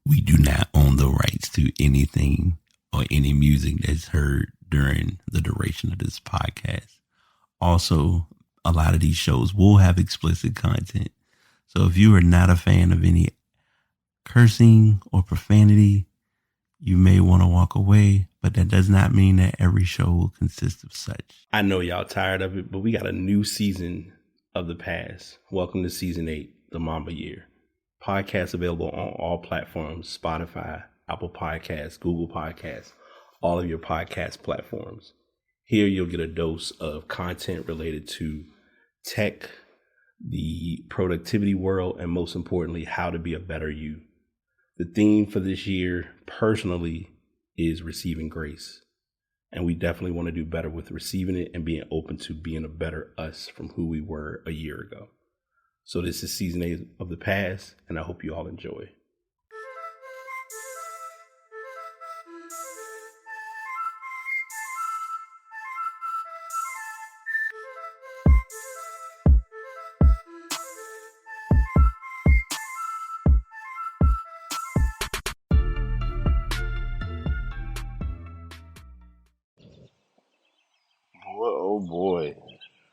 We do not own the rights to anything or any music that's heard during the duration of this podcast. Also, a lot of these shows will have explicit content. So if you are not a fan of any cursing or profanity, you may want to walk away, but that does not mean that every show will consist of such. I know y'all tired of it, but we got a new season of The Past. Welcome to season 8, the Mamba Year. Podcast available on all platforms: Spotify, Apple Podcasts, Google Podcasts, all of your podcast platforms. Here you'll get a dose of content related to tech, the productivity world, and most importantly, how to be a better you. The theme for this year, personally, is receiving grace. And we definitely want to do better with receiving it and being open to being a better us from who we were a year ago. So this is season 8 of The Past, and I hope you all enjoy. Well, oh boy,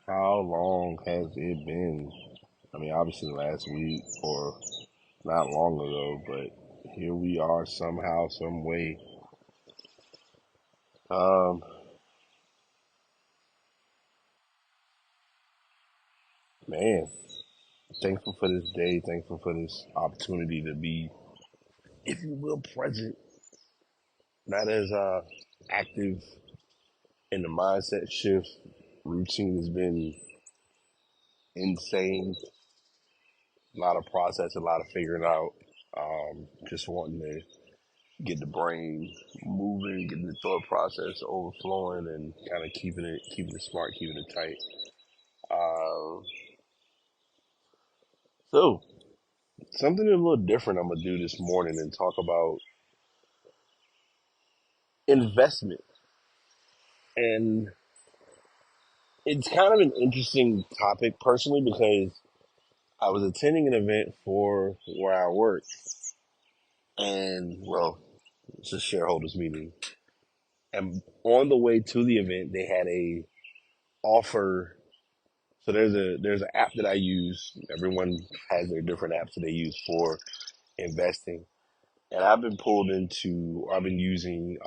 how long has it been? I mean, obviously last week or not long ago, but here we are somehow, some way. Um, Man, thankful for this day, thankful for this opportunity to be, if you will, present, not as active in the mindset shift. Routine has been insane. A lot of process, a lot of figuring out. Just wanting to get the brain moving, getting the thought process overflowing, and kind of keeping it smart, keeping it tight. Um, so something a little different I'm gonna do this morning and talk about investment, and it's kind of an interesting topic personally because I was attending an event for where I work, and well, it's a shareholders meeting, and on the way to the event, they had a offer. So there's an app that I use. Everyone has their different apps that they use for investing, and I've been using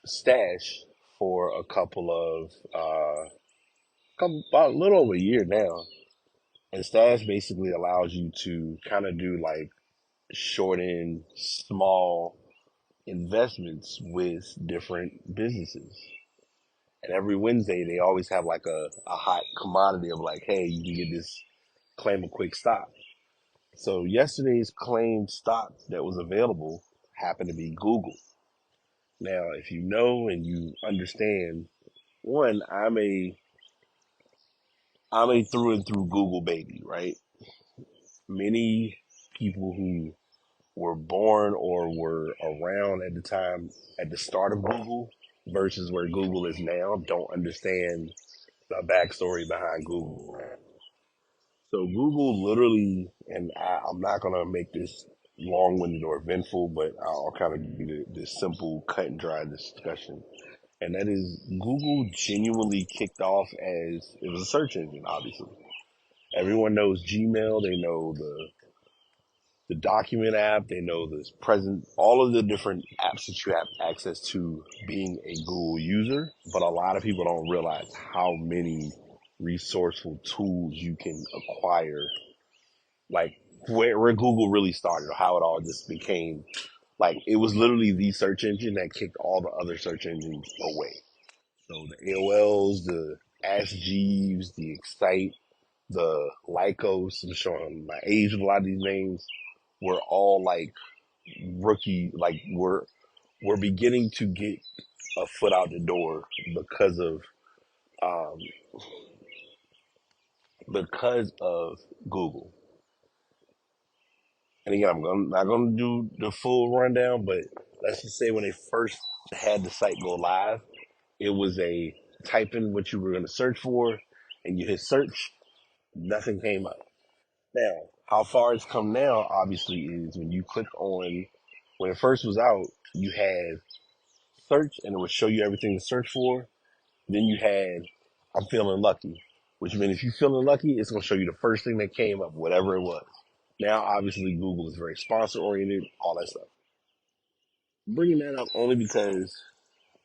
Stash for about a little over a year now. And Stash basically allows you to kind of do like short end, small investments with different businesses. And every Wednesday, they always have like a hot commodity of like, hey, you can get this claim a quick stock. So yesterday's claimed stock that was available happened to be Google. Now, if you know and you understand, one, I'm a through and through Google baby, right? Many people who were born or were around at the time at the start of Google versus where Google is now don't understand the backstory behind Google. So Google literally, and I'm not gonna make this long-winded or eventful, but I'll kind of give you this simple, cut and dry discussion. And that is, Google genuinely kicked off as it was a search engine. Obviously, everyone knows Gmail. They know the document app. They know this present, all of the different apps that you have access to being a Google user. But a lot of people don't realize how many resourceful tools you can acquire, like where Google really started, or how it all just became like it was literally the search engine that kicked all the other search engines away. So the AOLs, the Ask Jeeves, the Excite, the Lycos, I'm showing my age with a lot of these names, were all like rookie, like we're beginning to get a foot out the door because of um because of Google. And again, not gonna do the full rundown, but let's just say when they first had the site go live, it was a type in what you were gonna search for, and you hit search, nothing came up. Now, how far it's come now, obviously, is when you click on, when it first was out, you had search and it would show you everything to search for. Then you had, I'm feeling lucky, which means if you're feeling lucky, it's going to show you the first thing that came up, whatever it was. Now, obviously, Google is very sponsor oriented, all that stuff. Bringing that up only because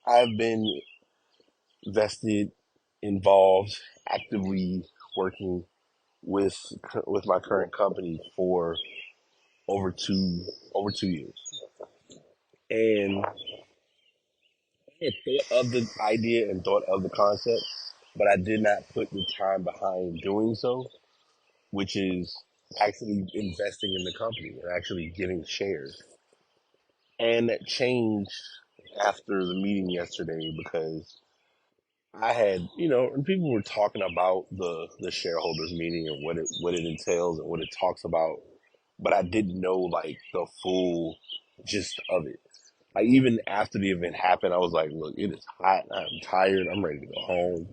I've been vested, involved, actively working with my current company for over two years, and I had thought of the idea and thought of the concept, but I did not put the time behind doing so, which is actually investing in the company and actually getting shares. And that changed after the meeting yesterday because I had, and people were talking about the shareholders meeting and what it entails and what it talks about, but I didn't know like the full gist of it. Like even after the event happened, I was like, look, it is hot. I'm tired. I'm ready to go home.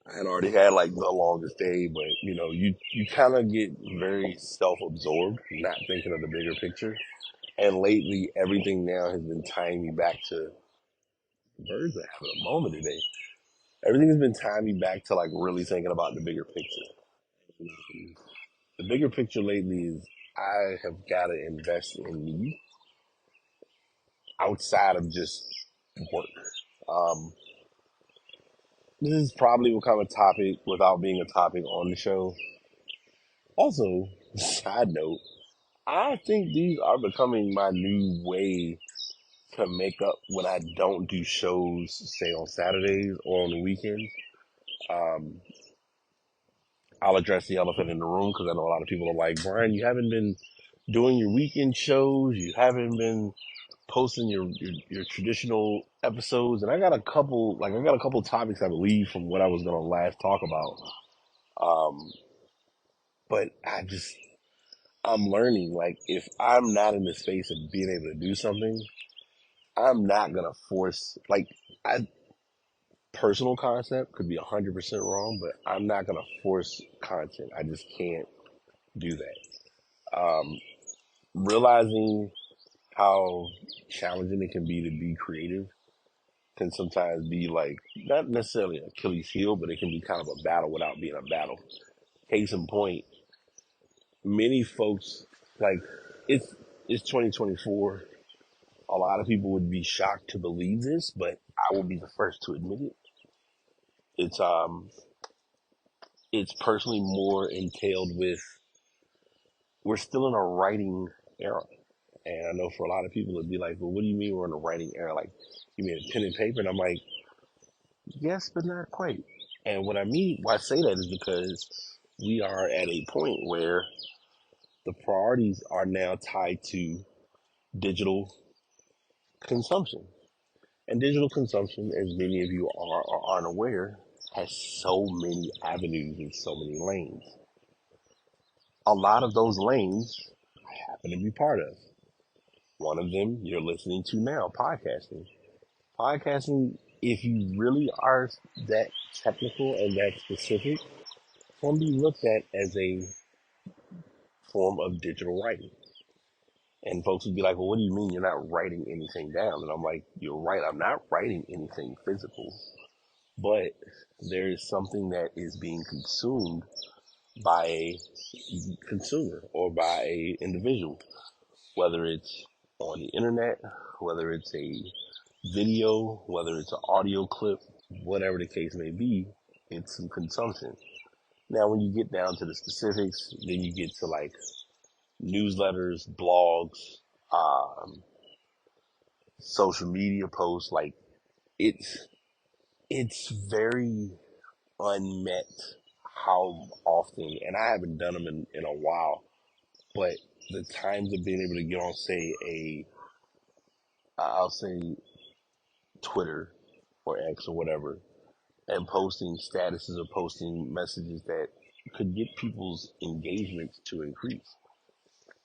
I had already had like the longest day, but you kind of get very self-absorbed, not thinking of the bigger picture. And lately, everything now has been tying me back to birds are having a moment today. Everything has been tying me back to like really thinking about the bigger picture. The bigger picture lately is I have got to invest in me outside of just work. Um, this is probably will become a topic without being a topic on the show. Also, side note, I think these are becoming my new way to make up when I don't do shows, say on Saturdays or on the weekends. Um, I'll address the elephant in the room because I know a lot of people are like, Brian, you haven't been doing your weekend shows. You haven't been posting your traditional episodes. And I got a couple topics I believe from what I was going to last talk about. Um, but I'm learning, like, if I'm not in the space of being able to do something, I'm not going to force, like, personal concept could be 100% wrong, but I'm not going to force content. I just can't do that. Realizing how challenging it can be creative can sometimes be like not necessarily an Achilles heel, but it can be kind of a battle without being a battle. Case in point, many folks like it's it's 2024. A lot of people would be shocked to believe this, but I will be the first to admit it. It's um it's personally more entailed with we're still in a writing era. And I know for a lot of people it'd be like, well, what do you mean we're in a writing era? Like you mean pen and paper? And I'm like, yes, but not quite. And what I mean why I say that is because we are at a point where the priorities are now tied to digital consumption. And digital consumption, as many of you are or aren't aware, has so many avenues and so many lanes. A lot of those lanes I happen to be part of. One of them you're listening to now, podcasting. Podcasting, if you really are that technical and that specific, can be looked at as a form of digital writing. And folks would be like, well, what do you mean you're not writing anything down? And I'm like, you're right, I'm not writing anything physical, but there is something that is being consumed by a consumer or by a individual, whether it's on the internet, whether it's a video, whether it's an audio clip, whatever the case may be, it's some consumption. Now, when you get down to the specifics, then you get to like newsletters, blogs, um, social media posts. Like it's it's very unmet how often, and I haven't done them in a while, but the times of being able to get on, say, I'll say Twitter or X or whatever, and posting statuses or posting messages that could get people's engagement to increase.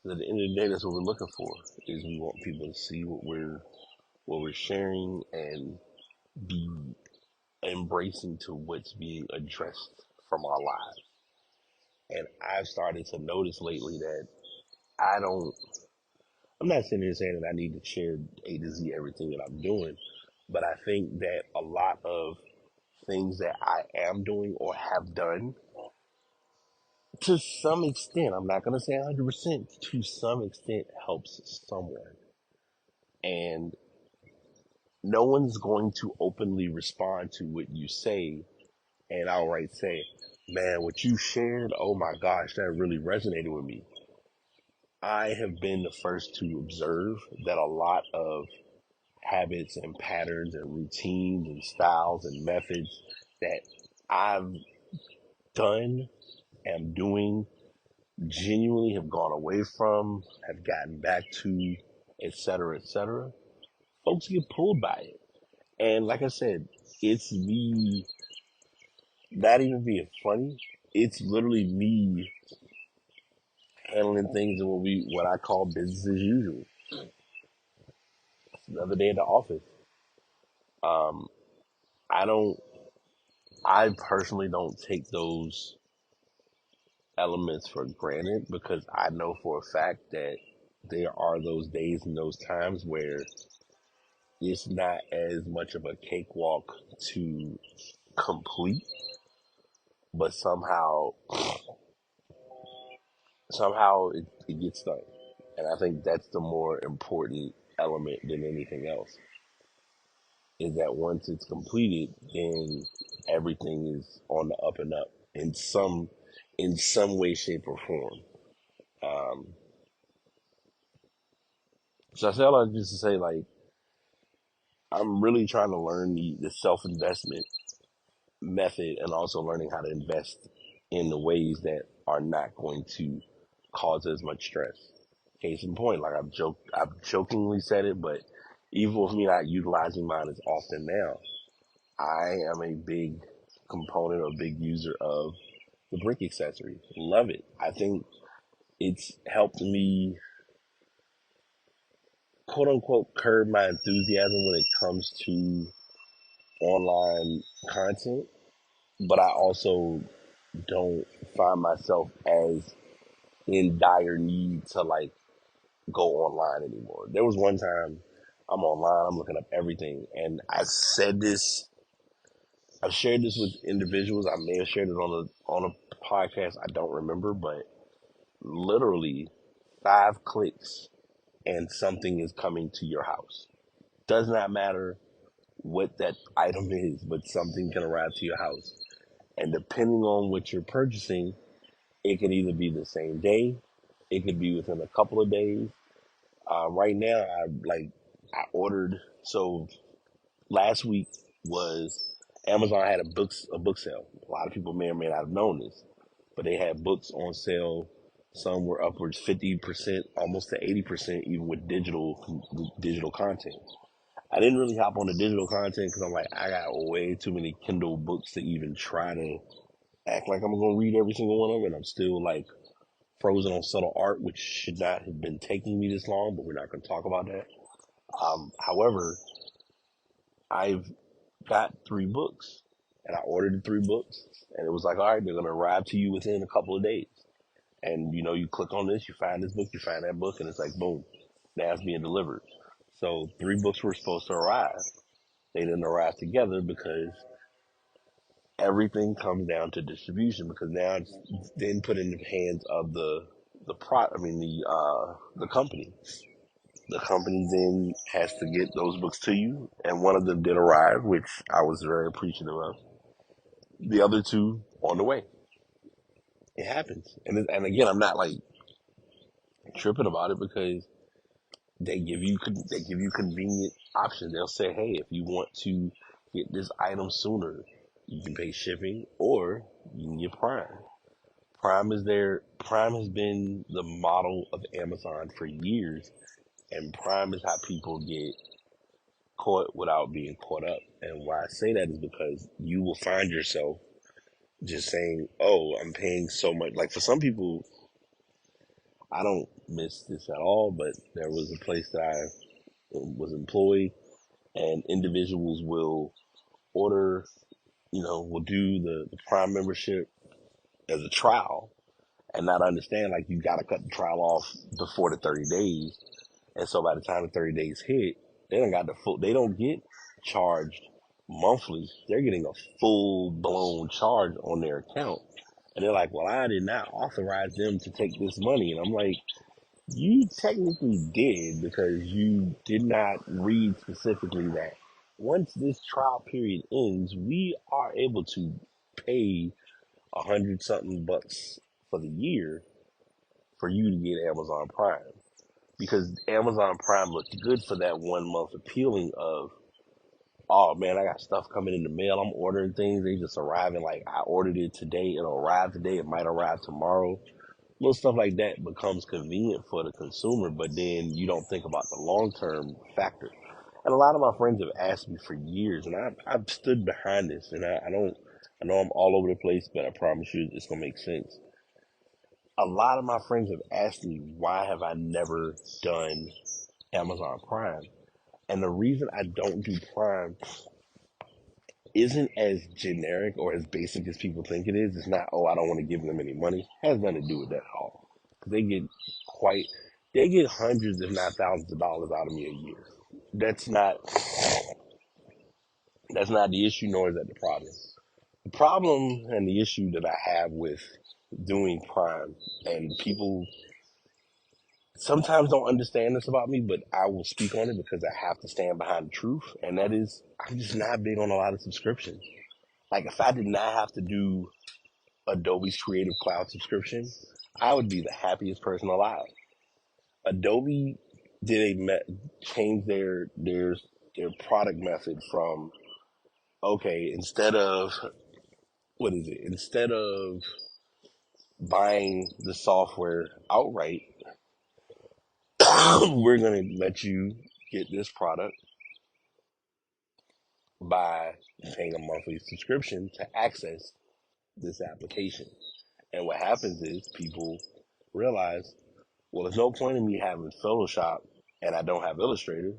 At the end of the day, that's what we're looking for. Is we want people to see what we're sharing and be embracing to what's being addressed from our lives. And I've started to notice lately that I don't, I'm not sitting here saying that I need to share A to Z everything that I'm doing, but I think that a lot of things that I am doing or have done to some extent, I'm not going to say 100%, to some extent helps someone. And no one's going to openly respond to what you say and outright say, man, what you shared, oh my gosh, that really resonated with me. I have been the first to observe that a lot of habits and patterns and routines and styles and methods that I've done, am doing, genuinely have gone away from, have gotten back to, et cetera, folks get pulled by it. And like I said, it's me not even being funny. It's literally me handling things in what I call business as usual. The other day at the office, um, I don't, I personally don't take those elements for granted because I know for a fact that there are those days and those times where it's not as much of a cakewalk to complete, but somehow it gets done. And I think that's the more important element than anything else. Is that once it's completed, then everything is on the up and up in some way, shape, or form. Um, so I say all that just to say, like, I'm really trying to learn the self investment method and also learning how to invest in the ways that are not going to cause as much stress. Case in point, like I've jokingly said it, but even with me not utilizing mine as often now, I am a big component or big user of the brick accessory. Love it. I think it's helped me, quote unquote, curb my enthusiasm when it comes to online content, but I also don't find myself as in dire need to like go online anymore. There was one time I'm online, I'm looking up everything, and I've shared this with individuals. I may have shared it on a podcast. I don't remember, but literally 5 clicks and something is coming to your house. Does not matter what that item is, but something can arrive to your house. And depending on what you're purchasing, it can either be the same day, it could be within a couple of days. Right now, I ordered. So last week was Amazon had a book sale. A lot of people may or may not have known this, but they had books on sale. Some were upwards 50%, almost to 80%, even with digital content. I didn't really hop on the digital content because I'm like, I got way too many Kindle books to even try to act like I'm gonna read every single one of them. And I'm still like frozen on subtle art, which should not have been taking me this long, but we're not gonna talk about that. However, I've got 3 books and I ordered the 3 books and it was like, all right, they're going to arrive to you within a couple of days. And you click on this, you find this book, you find that book, and it's like, boom, now it's being delivered. So 3 books were supposed to arrive. They didn't arrive together because everything comes down to distribution because now it's then put in the hands of the company. The company then has to get those books to you, and one of them did arrive, which I was very appreciative of. The other 2 on the way. It happens, and again, I'm not like tripping about it because they give you convenient options. They'll say, hey, if you want to get this item sooner, you can pay shipping or you can get Prime. Prime is there. Prime has been the model of Amazon for years, and Prime is how people get caught without being caught up. And why I say that is because you will find yourself just saying, "Oh, I'm paying so much." Like for some people, I don't miss this at all, but there was a place that I was employed, and individuals will order, will do the Prime membership as a trial, and not understand like you got to cut the trial off before the 30 days. And so by the time the 30 days hit, they don't got the full, they don't get charged monthly. They're getting a full blown charge on their account. And they're like, well, I did not authorize them to take this money. And I'm like, you technically did because you did not read specifically that once this trial period ends, we are able to pay 100 something bucks for the year for you to get Amazon Prime. Because Amazon Prime looked good for that 1 month appealing of, oh man, I got stuff coming in the mail. I'm ordering things. They just arriving. Like I ordered it today. It'll arrive today. It might arrive tomorrow. Little stuff like that becomes convenient for the consumer, but then you don't think about the long term factor. And a lot of my friends have asked me for years, and I've stood behind this, and I don't. I know I'm all over the place, but I promise you, it's gonna make sense. A lot of my friends have asked me why have I never done Amazon Prime, and the reason I don't do Prime isn't as generic or as basic as people think it is. It's not, oh, I don't want to give them any money. It has nothing to do with that at all. They get quite, they get hundreds, if not thousands of dollars out of me a year. That's not, that's not the issue, nor is that the problem. The problem and the issue that I have with doing Prime, and people sometimes don't understand this about me, but I will speak on it because I have to stand behind the truth, and that is, I'm just not big on a lot of subscriptions. Like if I did not have to do Adobe's Creative Cloud subscription, I would be the happiest person alive. Adobe did change their product method from, okay, instead of what is it? Instead of buying the software outright, we're gonna let you get this product by paying a monthly subscription to access this application. And what happens is people realize, well, there's no point in me having Photoshop and I don't have Illustrator.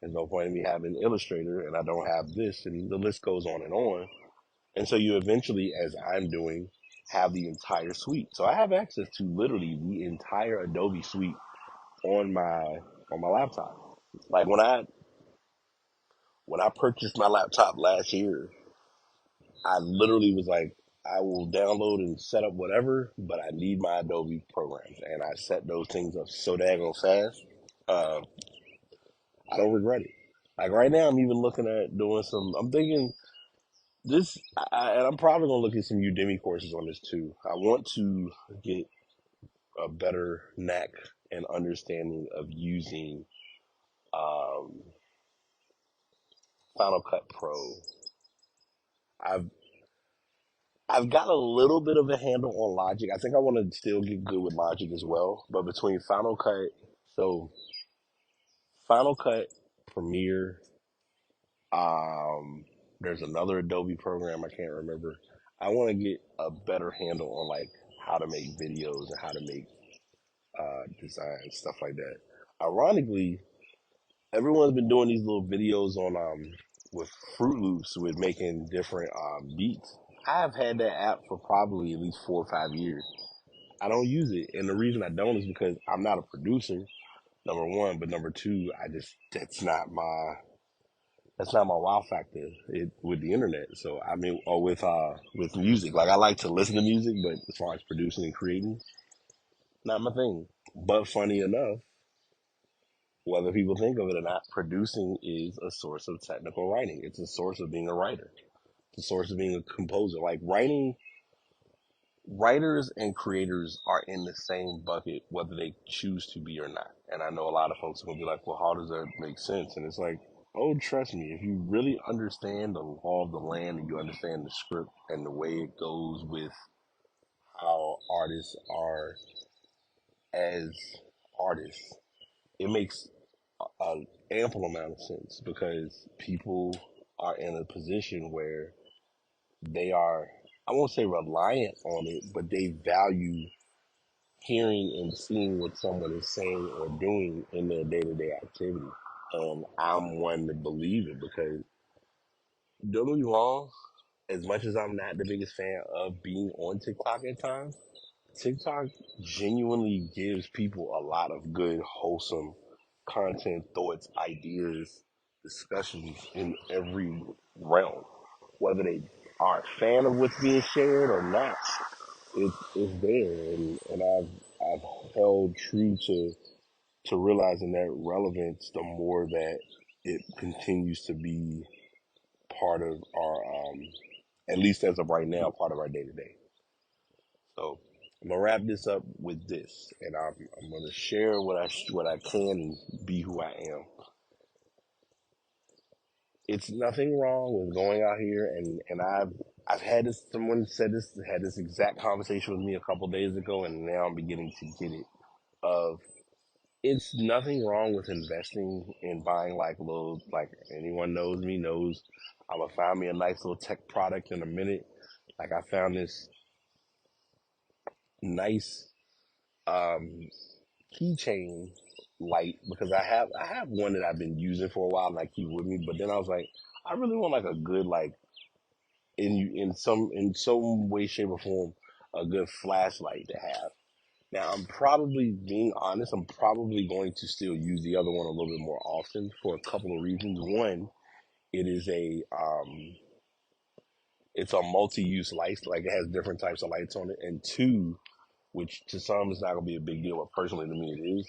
There's no point in me having Illustrator and I don't have this, and the list goes on and on. And so you eventually, as I'm doing, have the entire suite. So I have access to literally the entire Adobe suite on my laptop. Like when I purchased my laptop last year, I literally was like, I will download and set up whatever, but I need my Adobe programs, and I set those things up so daggone fast. Uh, I don't regret it. Like right now, I'm even looking at doing some. I'm thinking this, and I'm probably gonna look at some Udemy courses on this too. I want to get a better knack and understanding of using um, Final Cut Pro. I've I've got a little bit of a handle on Logic. I think I want to still get good with Logic as well. But between Final Cut, so Final Cut, Premiere, um, there's another Adobe program I can't remember. I want to get a better handle on like how to make videos and how to make designs, stuff like that. Ironically, everyone's been doing these little videos on with Fruit Loops with making different beats. I've had that app for probably at least 4 or 5 years. I don't use it, and the reason I don't is because I'm not a producer. Number one, but number two, I just that's not my wow factor with the internet. So I mean, or with music, like I like to listen to music, but as far as producing and creating, not my thing. But funny enough, whether people think of it or not, producing is a source of technical writing. It's a source of being a writer. It's a source of being a composer. Like writing, writers and creators are in the same bucket, whether they choose to be or not. And I know a lot of folks are gonna be like, well, how does that make sense? And it's like, oh, trust me, if you really understand the law of the land and you understand the script and the way it goes with how artists are as artists, it makes an ample amount of sense because people are in a position where they are, I won't say reliant on it, but they value hearing and seeing what someone is saying or doing in their day to day activity. And I'm one to believe it because don't get me wrong, as much as I'm not the biggest fan of being on TikTok at times, TikTok genuinely gives people a lot of good, wholesome content, thoughts, ideas, discussions in every realm. Whether they are a fan of what's being shared or not, it's there, and I've held true to realizing that relevance. The more that it continues to be part of our, at least as of right now, part of our day to day. So I'm gonna wrap this up with this, and I'm gonna share what I can and be who I am. It's nothing wrong with going out here, and I've had this. Someone said this, had this exact conversation with me a couple days ago, and now I'm beginning to get it. Of It's nothing wrong with investing in buying like little, like anyone knows me knows I'm gonna find me a nice little tech product in a minute. Like I found this nice um keychain light because I have one that I've been using for a while and I keep with me, but then I was like, I really want like a good, like, in some way, shape or form, a good flashlight to have. Now I'm probably being honest, I'm probably going to still use the other one a little bit more often for a couple of reasons. One, it is it's a multi-use light, like it has different types of lights on it. And two, which to some is not gonna be a big deal, but personally to me it is,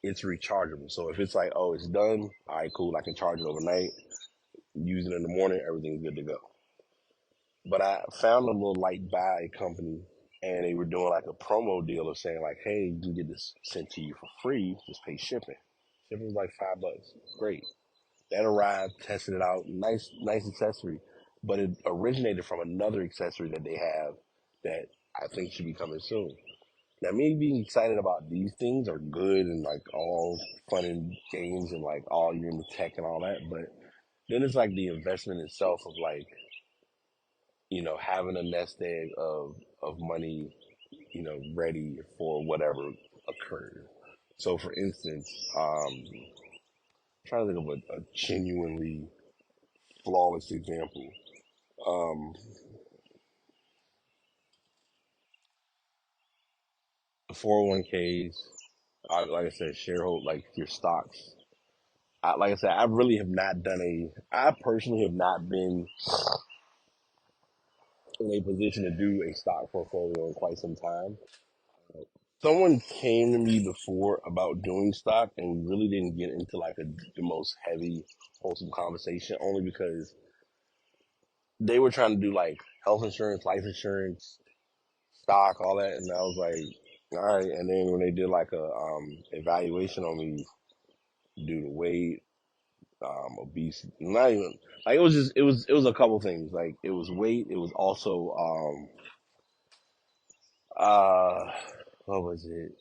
it's rechargeable. So if it's like, oh, it's done, all right, cool, I can charge it overnight, use it in the morning, everything's good to go. But I found a little light buy company, and they were doing like a promo deal of saying like, hey, you can get this sent to you for free, just pay shipping. Shipping was like $5. Great. That arrived, tested it out, nice accessory. But it originated from another accessory that they have that I think should be coming soon. Now, me being excited about these things are good and like all fun and games and like all you're into tech and all that, but then it's like the investment itself of like, having a nest egg of money, ready for whatever occurs. So, for instance, trying to think of a genuinely flawless example. Um, 401ks, like I said, sharehold, like your stocks. Like I said, I really have not I personally have not been in a position to do a stock portfolio in quite some time. Someone came to me before about doing stock, and we really didn't get into like the most heavy, wholesome conversation, only because they were trying to do like health insurance, life insurance, stock, all that, and I was like, all right. And then when they did like a evaluation on me due to weight, obesity, not even like, it was a couple things. Like it was weight, it was also uh what was it,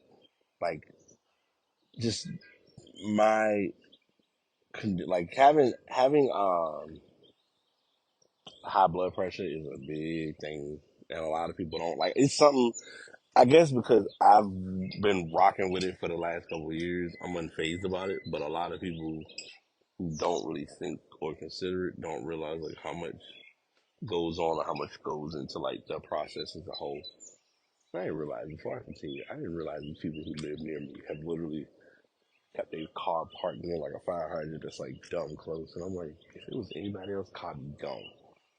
like just my like having high blood pressure is a big thing, and a lot of people don't like. It's something, I guess, because I've been rocking with it for the last couple of years. I'm unfazed about it, but a lot of people who don't really think or consider it don't realize like how much goes on or how much goes into like the process as a whole. I didn't realize before I continue. I didn't realize these people who live near me have literally kept their car parked near like a fire hydrant that's like dumb close, and I'm like, if it was anybody else, car be gone.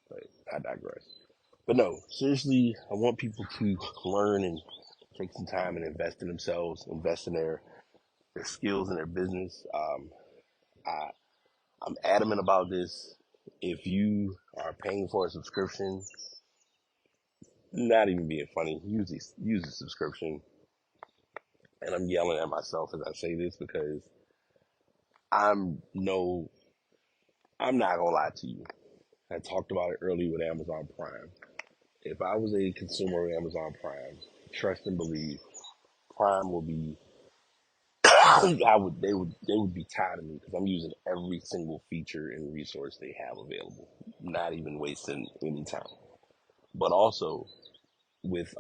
But I digress. But no, seriously, I want people to learn and take some time and invest in themselves, invest in their skills and their business. I, I'm adamant about this. If you are paying for a subscription, not even being funny, use the subscription. And I'm yelling at myself as I say this because I'm no, I'm not gonna lie to you. I talked about it earlier with Amazon Prime. If I was a consumer of Amazon Prime, trust and believe, Prime will be they would be tired of me because I'm using every single feature and resource they have available, not even wasting any time. But also with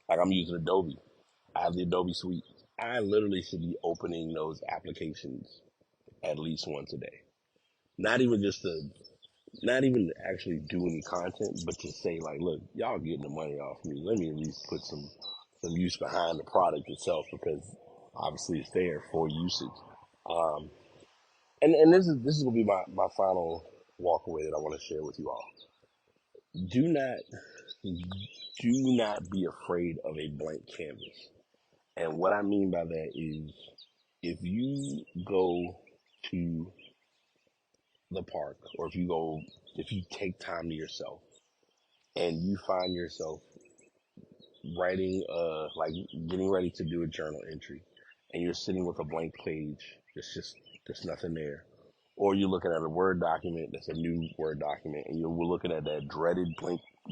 like I'm using Adobe. I have the Adobe Suite. I literally should be opening those applications at least once a day. Not even just to not even to actually do any content, but to say like, look, y'all getting the money off me. Let me at least put some use behind the product itself, because obviously it's there for usage. Um, and this is gonna be my final walk away that I want to share with you all. Do not be afraid of a blank canvas. And what I mean by that is, if you go to the park, or if you take time to yourself and you find yourself writing, like getting ready to do a journal entry, and you're sitting with a blank page, there's nothing there. Or you're looking at a Word document that's a new Word document, and you're looking at that dreaded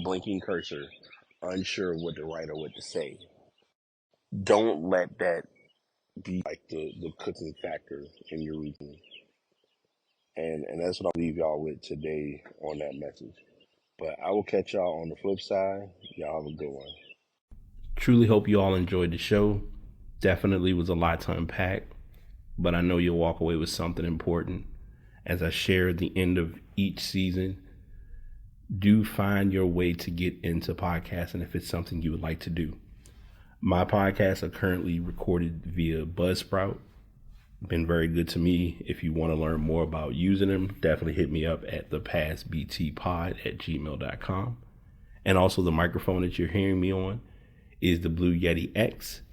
blinking cursor, unsure of what to write or what to say. Don't let that be like the cooking factor in your routine. And that's what I'll leave y'all with today on that message. But I will catch y'all on the flip side. Y'all have a good one. Truly hope you all enjoyed the show. Definitely was a lot to unpack, but I know you'll walk away with something important. As I share at the end of each season, do find your way to get into podcasting if it's something you would like to do. My podcasts are currently recorded via Buzzsprout. Been very good to me. If you want to learn more about using them, definitely hit me up at thepastbtpod@gmail.com. And also, the microphone that you're hearing me on is the Blue Yeti X.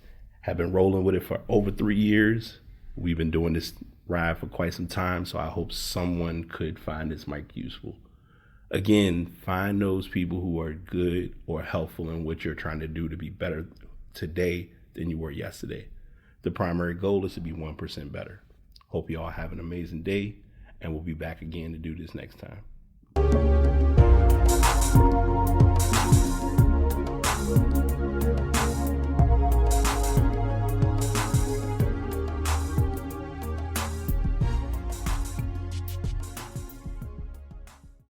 Have been rolling with it for over 3 years. We've been doing this ride for quite some time, so I hope someone could find this mic useful. Again, find those people who are good or helpful in what you're trying to do to be better today than you were yesterday. The primary goal is to be 1% better. Hope you all have an amazing day, and we'll be back again to do this next time.